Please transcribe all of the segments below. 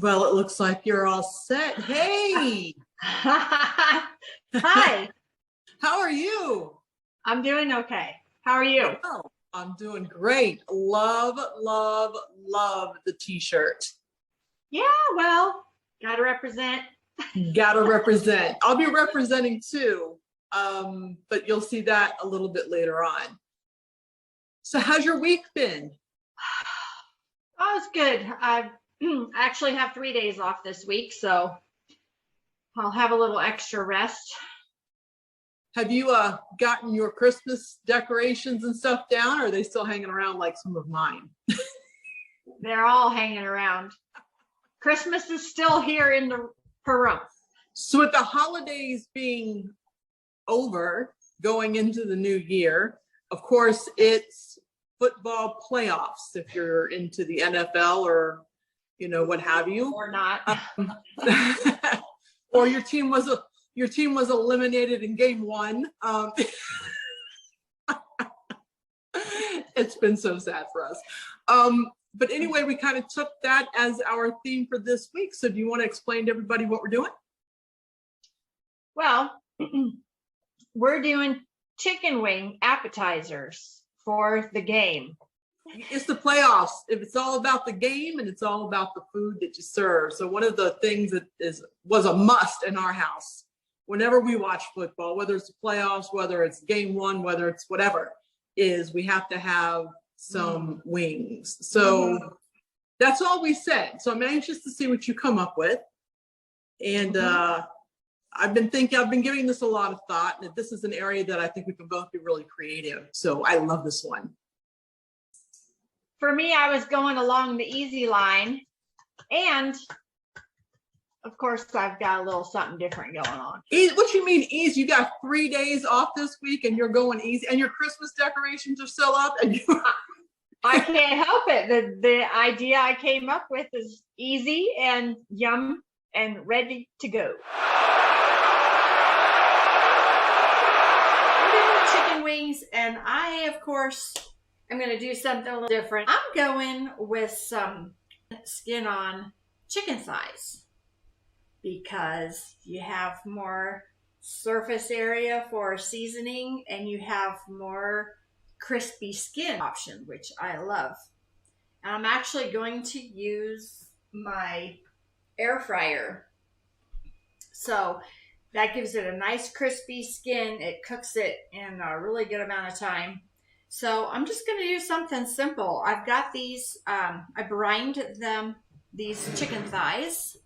Well, it looks like you're all set. Hey, Hi, how are you? I'm doing okay. How are you? Oh, I'm doing great. Love, love, love the t-shirt. Yeah, well, gotta represent. Gotta represent. I'll be representing too, but you'll see that a little bit later on. So how's your week been? Oh, it's good. I actually have 3 days off this week, so I'll have a little extra rest. Have you gotten your Christmas decorations and stuff down, or are they still hanging around like some of mine? They're all hanging around. Christmas is still here in the room. So with the holidays being over, going into the new year, of course, it's football playoffs if you're into the NFL or, what have you. Or not. Or your team was eliminated in game one. It's been so sad for us. But anyway, we kind of took that as our theme for this week. So do you want to explain to everybody what we're doing? Well, we're doing chicken wing appetizers for the game. It's the playoffs. If it's all about the game and it's all about the food that you serve. So one of the things that was a must in our house, whenever we watch football, whether it's the playoffs, whether it's game one, whether it's whatever, is we have to have some wings. So that's all we said. So I'm anxious to see what you come up with. And I've been giving this a lot of thought, and this is an area that I think we can both be really creative. So I love this one. For me, I was going along the easy line, and of course, I've got a little something different going on. What you mean easy? You got 3 days off this week, and you're going easy, and your Christmas decorations are still up, and you. I can't help it. The idea I came up with is easy and yum and ready to go. We're doing chicken wings, and I, of course, I'm going to do something a little different. I'm going with some skin on chicken thighs because you have more surface area for seasoning and you have more crispy skin option, which I love. And I'm actually going to use my air fryer. So that gives it a nice crispy skin. It cooks it in a really good amount of time. So I'm just going to do something simple. I've got these, I brined them, these chicken thighs.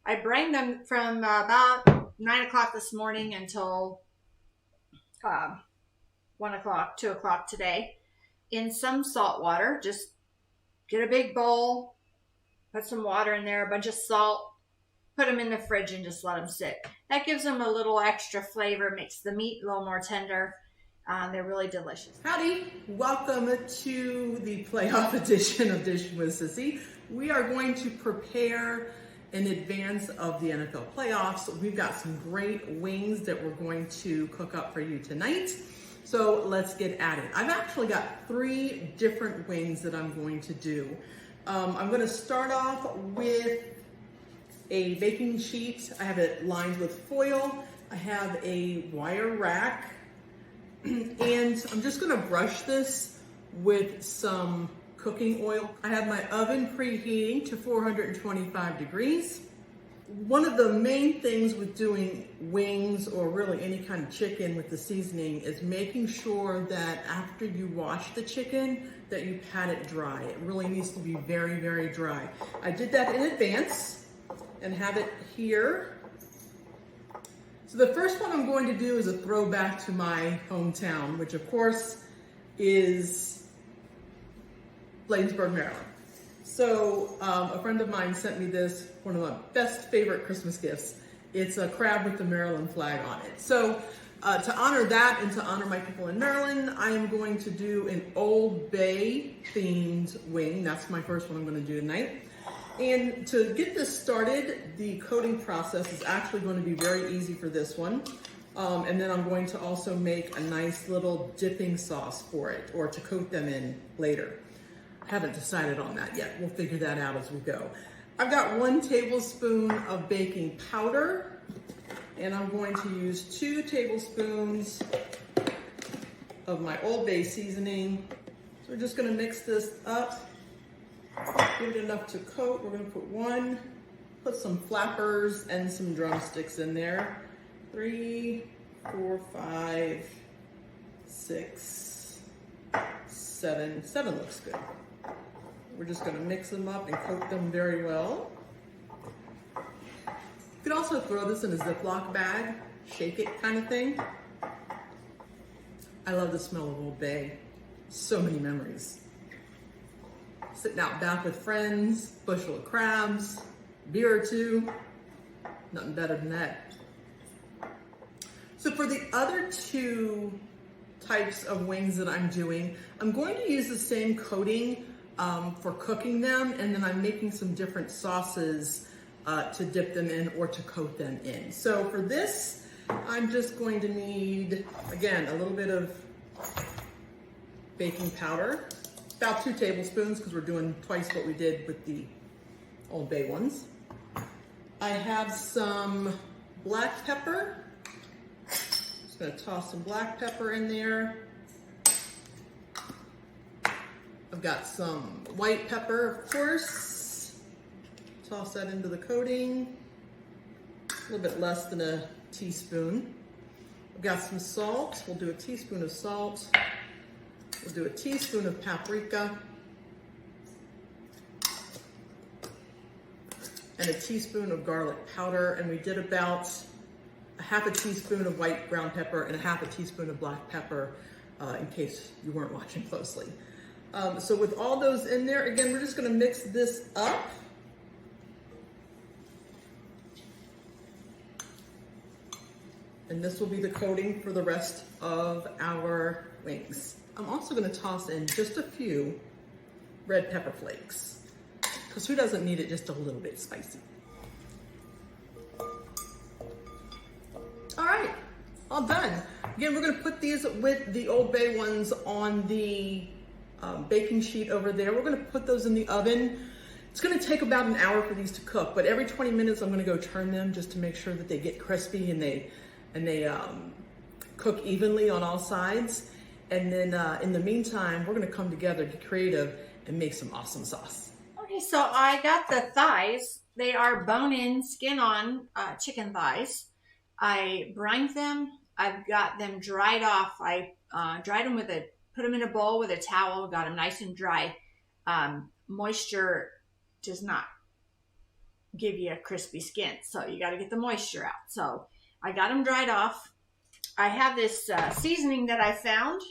I brined them from about 9 o'clock this morning until 1 o'clock, 2 o'clock today in some salt water. Just get a big bowl, put some water in there, a bunch of salt, put them in the fridge and just let them sit. That gives them a little extra flavor, makes the meat a little more tender. They're really delicious. Howdy, welcome to the playoff edition of Dishin with Sissy. We are going to prepare in advance of the NFL playoffs. We've got some great wings that we're going to cook up for you tonight. So let's get at it. I've actually got 3 different wings that I'm going to do. I'm going to start off with a baking sheet. I have it lined with foil. I have a wire rack. And I'm just going to brush this with some cooking oil. I have my oven preheating to 425 degrees. One of the main things with doing wings or really any kind of chicken with the seasoning is making sure that after you wash the chicken that you pat it dry. It really needs to be very, very dry. I did that in advance and have it here. So the first one I'm going to do is a throwback to my hometown, which of course is Bladensburg, Maryland. So a friend of mine sent me this, one of my best favorite Christmas gifts. It's a crab with the Maryland flag on it. So to honor that and to honor my people in Maryland, I am going to do an Old Bay themed wing. That's my first one I'm going to do tonight. And to get this started, the coating process is actually going to be very easy for this one. And then I'm going to also make a nice little dipping sauce for it, or to coat them in later. I haven't decided on that yet. We'll figure that out as we go. I've got 1 tablespoon of baking powder, and I'm going to use 2 tablespoons of my Old Bay seasoning. So we're just gonna mix this up, give it enough to coat. We're gonna put some flappers and some drumsticks in there. 3, 4, 5, 6, 7. 7 looks good. We're just gonna mix them up and coat them very well. You could also throw this in a Ziploc bag, shake it kind of thing. I love the smell of Old Bay. So many memories. Sitting out back with friends, bushel of crabs, beer or 2, nothing better than that. So for the other 2 types of wings that I'm doing, I'm going to use the same coating for cooking them, and then I'm making some different sauces to dip them in or to coat them in. So for this, I'm just going to need, again, a little bit of baking powder, about 2 tablespoons because we're doing twice what we did with the Old Bay ones. I have some black pepper. Just gonna toss some black pepper in there. I've got some white pepper, of course. Toss that into the coating. A little bit less than a teaspoon. I've got some salt. We'll do a teaspoon of salt. We'll do a teaspoon of paprika. And a teaspoon of garlic powder. And we did about a half a teaspoon of white ground pepper and a half a teaspoon of black pepper, in case you weren't watching closely. So with all those in there, again, we're just gonna mix this up. And this will be the coating for the rest of our wings. I'm also gonna toss in just a few red pepper flakes, because who doesn't need it just a little bit spicy? All right, all done. Again, we're gonna put these with the Old Bay ones on the baking sheet over there. We're gonna put those in the oven. It's gonna take about an hour for these to cook, but every 20 minutes I'm gonna go turn them just to make sure that they get crispy and they cook evenly on all sides. And then in the meantime, we're gonna come together, get creative, and make some awesome sauce. Okay, so I got the thighs. They are bone-in, skin-on chicken thighs. I brined them. I've got them dried off. I dried them put them in a bowl with a towel, got them nice and dry. Moisture does not give you a crispy skin, so you got to get the moisture out. So I got them dried off. I have this seasoning that I found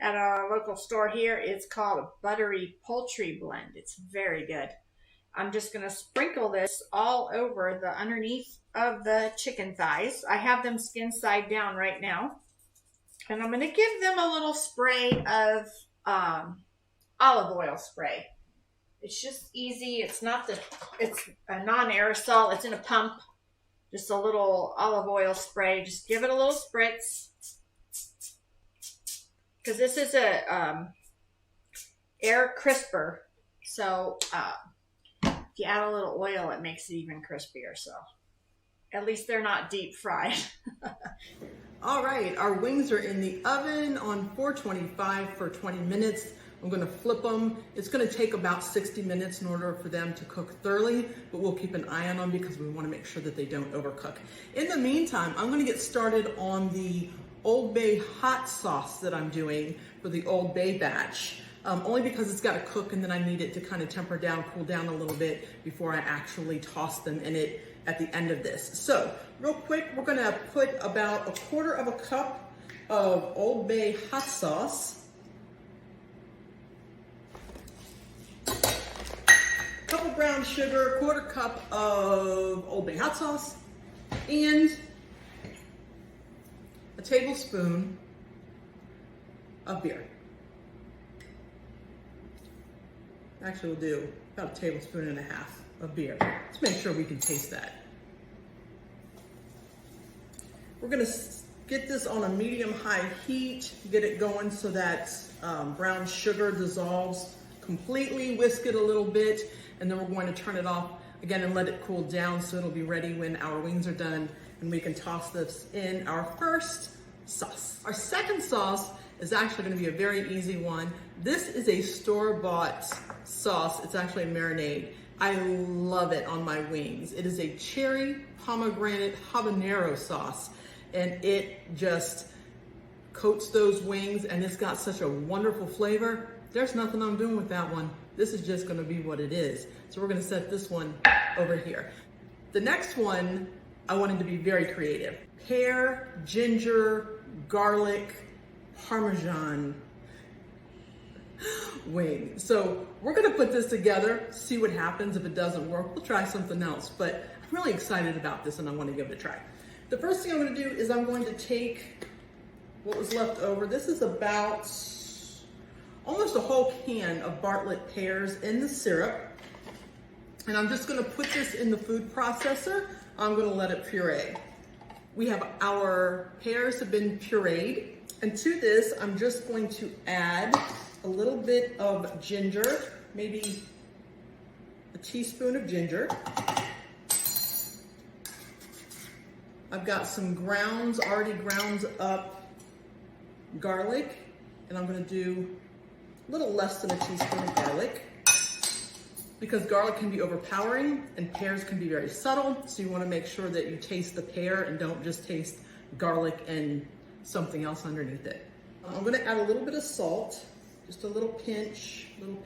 at a local store here. It's called a buttery poultry blend. It's very good. I'm just going to sprinkle this all over the underneath of the chicken thighs. I have them skin side down right now. And I'm going to give them a little spray of olive oil spray. It's just easy. It's a non-aerosol. It's in a pump. Just a little olive oil spray. Just give it a little spritz. Because this is a air crisper. So if you add a little oil, it makes it even crispier. So at least they're not deep fried. All right, our wings are in the oven on 425 for 20 minutes. I'm gonna flip them. It's gonna take about 60 minutes in order for them to cook thoroughly, but we'll keep an eye on them because we wanna make sure that they don't overcook. In the meantime, I'm gonna get started on the Old Bay hot sauce that I'm doing for the Old Bay batch. Only because it's gotta cook and then I need it to kind of temper down, cool down a little bit before I actually toss them in it at the end of this. So real quick, we're gonna put about 1/4 of a cup of Old Bay hot sauce, a cup of brown sugar, 1/4 cup of Old Bay hot sauce, and a tablespoon of beer. Actually, we'll do about 1.5 tablespoons of beer. Let's make sure we can taste that. We're gonna get this on a medium-high heat, get it going so that brown sugar dissolves completely, whisk it a little bit, and then we're going to turn it off again, and let it cool down so it'll be ready when our wings are done and we can toss this in our first sauce. Our second sauce is actually going to be a very easy one. This is a store-bought sauce. It's actually a marinade. I love it on my wings. It is a cherry pomegranate habanero sauce, and it just coats those wings, and it's got such a wonderful flavor. There's nothing I'm doing with that one. This is just gonna be what it is. So we're gonna set this one over here. The next one, I wanted to be very creative. Pear, ginger, garlic, Parmesan wing. So we're gonna put this together, see what happens. If it doesn't work, we'll try something else. But I'm really excited about this and I wanna give it a try. The first thing I'm gonna do is I'm going to take what was left over. This is about almost a whole can of Bartlett pears in the syrup. And I'm just gonna put this in the food processor. I'm gonna let it puree. We have our pears have been pureed. And to this, I'm just going to add a little bit of ginger, maybe a teaspoon of ginger. I've got some already ground up garlic, and I'm gonna do a little less than a teaspoon of garlic because garlic can be overpowering and pears can be very subtle. So you wanna make sure that you taste the pear and don't just taste garlic and something else underneath it. I'm gonna add a little bit of salt, just a little pinch. I'm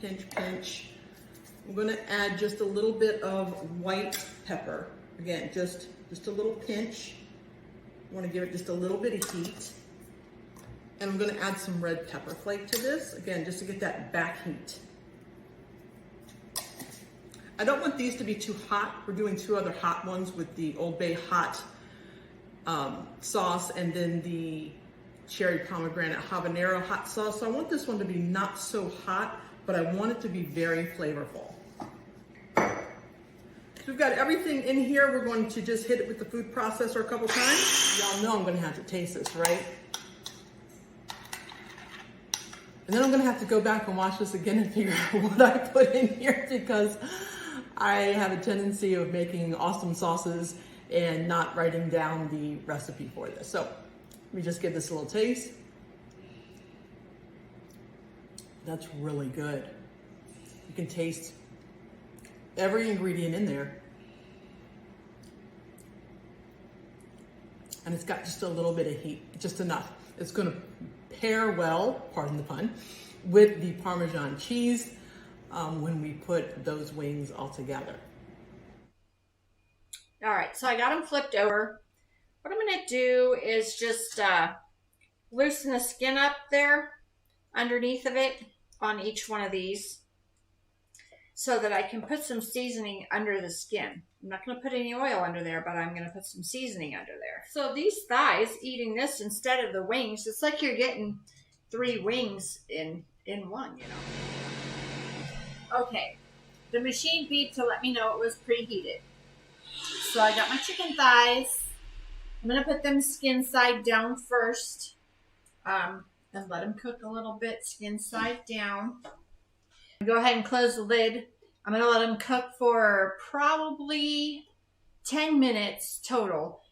gonna add just a little bit of white pepper. Again, just a little pinch. I wanna give it just a little bit of heat. And I'm gonna add some red pepper flake to this, again, just to get that back heat. I don't want these to be too hot. We're doing two other hot ones with the Old Bay hot sauce and then the cherry pomegranate habanero hot sauce. So I want this one to be not so hot, but I want it to be very flavorful. So we've got everything in here. We're going to just hit it with the food processor a couple times. Y'all know I'm gonna have to taste this, right? And then I'm gonna have to go back and watch this again and figure out what I put in here because I have a tendency of making awesome sauces and not writing down the recipe for this. So let me just give this a little taste. That's really good. You can taste every ingredient in there. And it's got just a little bit of heat, just enough. It's gonna pair well, pardon the pun, with the Parmesan cheese when we put those wings all together. All right, so I got them flipped over. What I'm gonna do is just loosen the skin up there underneath of it on each one of these so that I can put some seasoning under the skin. I'm not gonna put any oil under there, but I'm gonna put some seasoning under there. So these thighs, eating this instead of the wings, it's like you're getting 3 wings in one, you know. Okay, the machine beeped to let me know it was preheated. So I got my chicken thighs. I'm gonna put them skin side down first and let them cook a little bit, skin side down. Go ahead and close the lid. I'm gonna let them cook for probably 10 minutes total.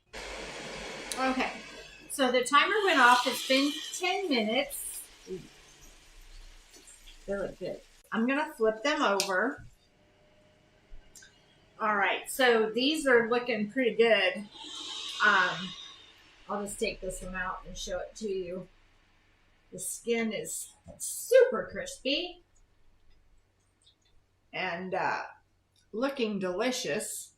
Okay, so the timer went off. It's been 10 minutes. They look good. I'm gonna flip them over. All right, so these are looking pretty good. I'll just take this one out and show it to you. The skin is super crispy and looking delicious.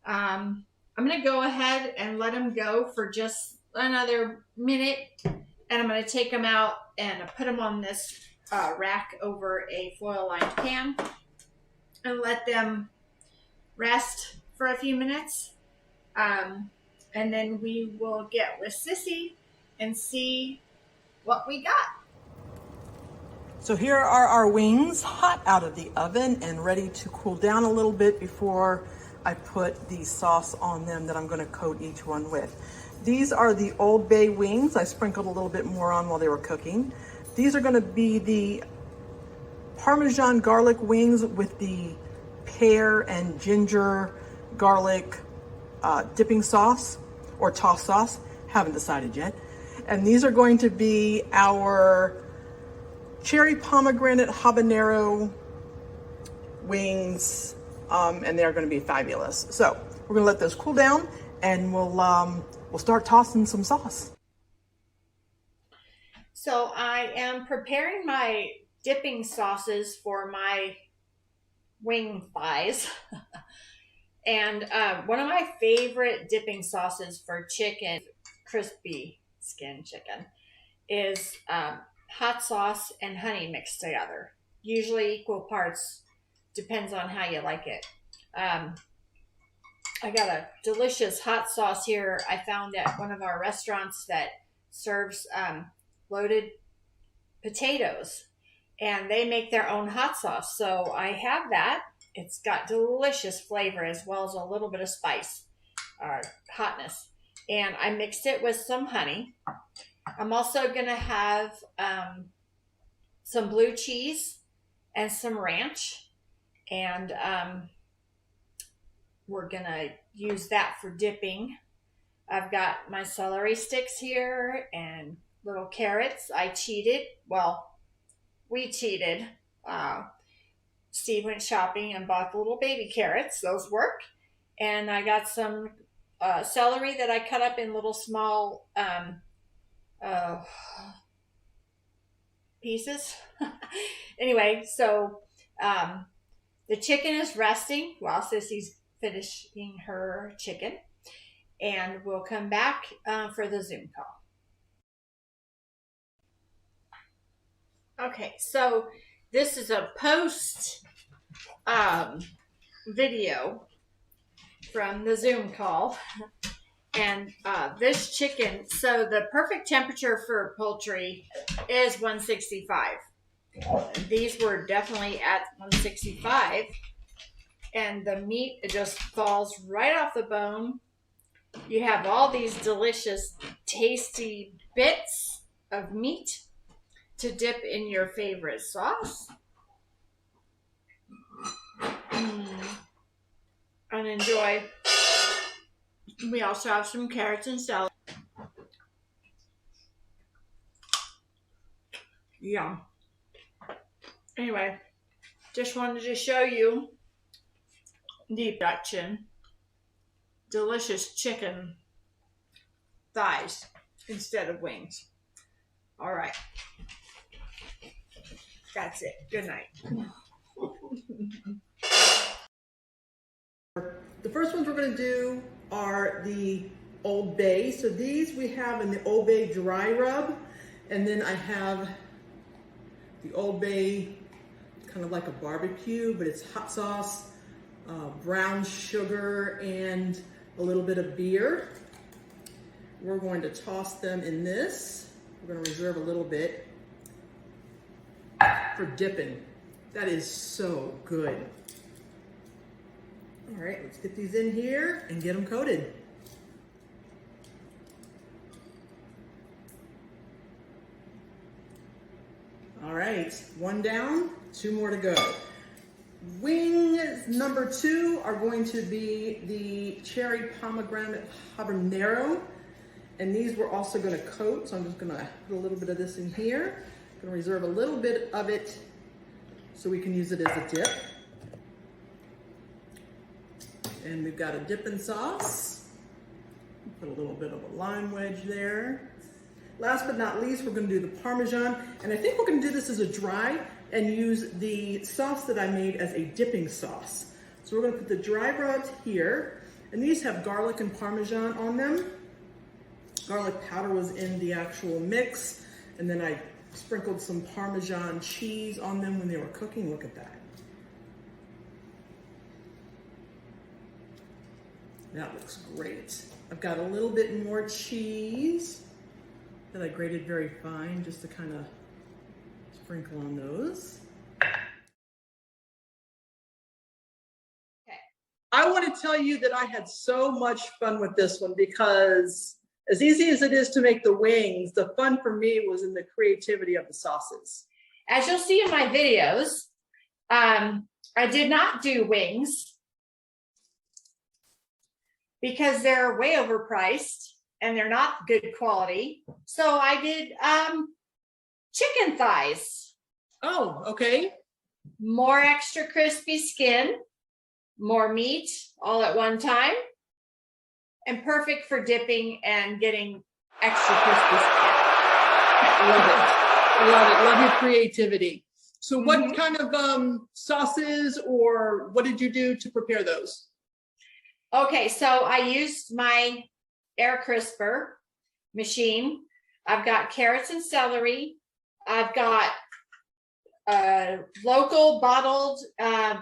I'm gonna go ahead and let them go for just another minute, and I'm gonna take them out and put them on this rack over a foil-lined pan and let them rest for a few minutes. And then we will get with Sissy and see what we got. So here are our wings, hot out of the oven and ready to cool down a little bit before I put the sauce on them that I'm gonna coat each one with. These are the Old Bay wings. I sprinkled a little bit more on while they were cooking. These are gonna be the Parmesan garlic wings with the pear and ginger garlic dipping sauce or toss sauce. Haven't decided yet. And these are going to be our cherry pomegranate habanero wings, and they're going to be fabulous. So we're going to let those cool down, and we'll start tossing some sauce. So I am preparing my dipping sauces for my wing thighs. And one of my favorite dipping sauces for chicken, crispy skin chicken, is hot sauce and honey mixed together. Usually equal parts, depends on how you like it. I got a delicious hot sauce here I found at one of our restaurants that serves loaded potatoes, and they make their own hot sauce. So I have that. It's got delicious flavor as well as a little bit of spice or hotness. And I mixed it with some honey. I'm also going to have some blue cheese and some ranch. And we're going to use that for dipping. I've got my celery sticks here and little carrots. I cheated. Well, we cheated. Steve went shopping and bought the little baby carrots. Those work. And I got some celery that I cut up in little small pieces. Anyway, so the chicken is resting while Sissy's finishing her chicken. And we'll come back for the Zoom call. Okay, so this is a post video from the Zoom call. And this chicken, so the perfect temperature for poultry is 165. These were definitely at 165. And the meat, it just falls right off the bone. You have all these delicious, tasty bits of meat to dip in your favorite sauce. And enjoy. We also have some carrots and celery. Yum. Anyway, just wanted to show you the production. Delicious chicken thighs instead of wings. All right. That's it. Good night. The first ones we're going to do are the Old Bay. So these we have in the Old Bay dry rub, and then I have the Old Bay kind of like a barbecue, but it's hot sauce, brown sugar, and a little bit of beer. We're going to toss them in this. We're going to reserve a little bit for dipping. That is so good. All right, let's get these in here and get them coated. All right, one down, two more to go. Wing number 2 are going to be the cherry pomegranate habanero, and these we're also going to coat. So I'm just going to put a little bit of this in here. I'm going to reserve a little bit of it so we can use it as a dip. And we've got a dipping sauce. Put a little bit of a lime wedge there. Last but not least, we're going to do the Parmesan, and I think we're going to do this as a dry and use the sauce that I made as a dipping sauce. So we're going to put the dry rubs here, and these have garlic and Parmesan on them. Garlic powder was in the actual mix, and then I sprinkled some Parmesan cheese on them when they were cooking. Look at that. That looks great. I've got a little bit more cheese that I grated very fine just to kind of sprinkle on those. Okay. I want to tell you that I had so much fun with this one because as easy as it is to make the wings, the fun for me was in the creativity of the sauces. As you'll see in my videos, I did not do wings because they're way overpriced and they're not good quality. So I did chicken thighs. Oh, okay. More extra crispy skin, more meat all at one time, and perfect for dipping and getting extra crispy skin. Love it. Love it. Love your creativity. So what kind of sauces or what did you do to prepare those? Okay, so I used my air crisper machine. I've got carrots and celery. I've got local bottled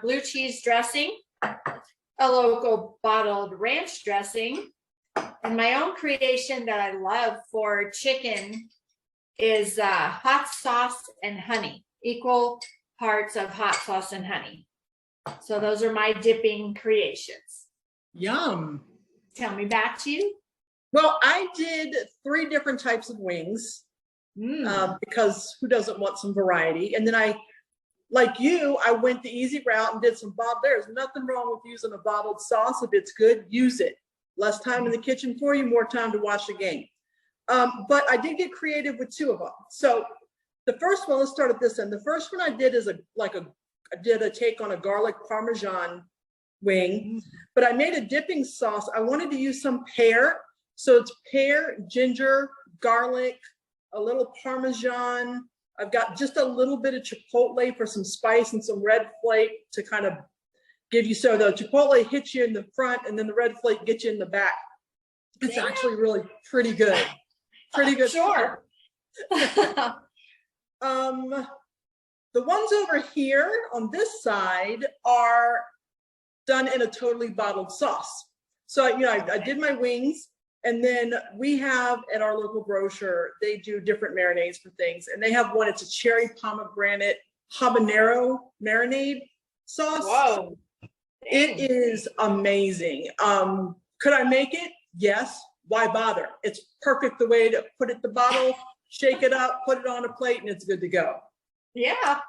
blue cheese dressing, a local bottled ranch dressing, and my own creation that I love for chicken is hot sauce and honey, equal parts of hot sauce and honey. So those are my dipping creations. Yum. Tell me about you. Well, I did 3 different types of wings because who doesn't want some variety? And then like you, I went the easy route and did some bottled. There's nothing wrong with using a bottled sauce. If it's good, use it. Less time in the kitchen for you, more time to watch the game. But I did get creative with 2 of them. So the first one, let's start at this end. The first one I did is I did a take on a garlic Parmesan wing, but I made a dipping sauce. I wanted to use some pear. So it's pear, ginger, garlic, a little Parmesan. I've got just a little bit of chipotle for some spice and some red flake to kind of give you, so the chipotle hits you in the front and then the red flake gets you in the back. It's actually really pretty good. Pretty good. Sure. The ones over here on this side are done in a totally bottled sauce. So, I did my wings, and then we have at our local grocer, they do different marinades for things. And they have one, it's a cherry pomegranate habanero marinade sauce. Whoa. It is amazing. Could I make it? Yes. Why bother? It's perfect the way to put it in the bottle, shake it up, put it on a plate, and it's good to go. Yeah.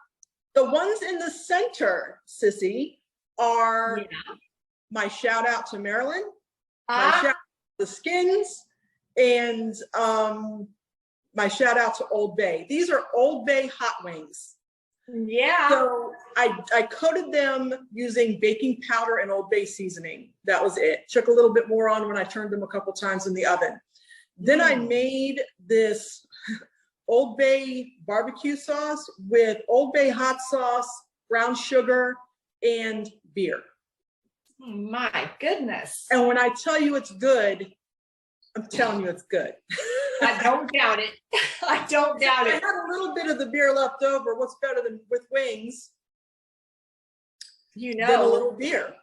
The ones in the center, Sissy, are my shout out to Maryland, my shout out to the Skins, and my shout out to Old Bay. These are Old Bay hot wings. Yeah. So I coated them using baking powder and Old Bay seasoning. That was it. Took a little bit more on when I turned them a couple times in the oven. Then I made this Old Bay barbecue sauce with Old Bay hot sauce, brown sugar, and beer. My goodness. And when I tell you it's good, I'm telling you it's good. I don't doubt it. I don't doubt I it. had a little bit of the beer left over. What's better than with wings than a little beer?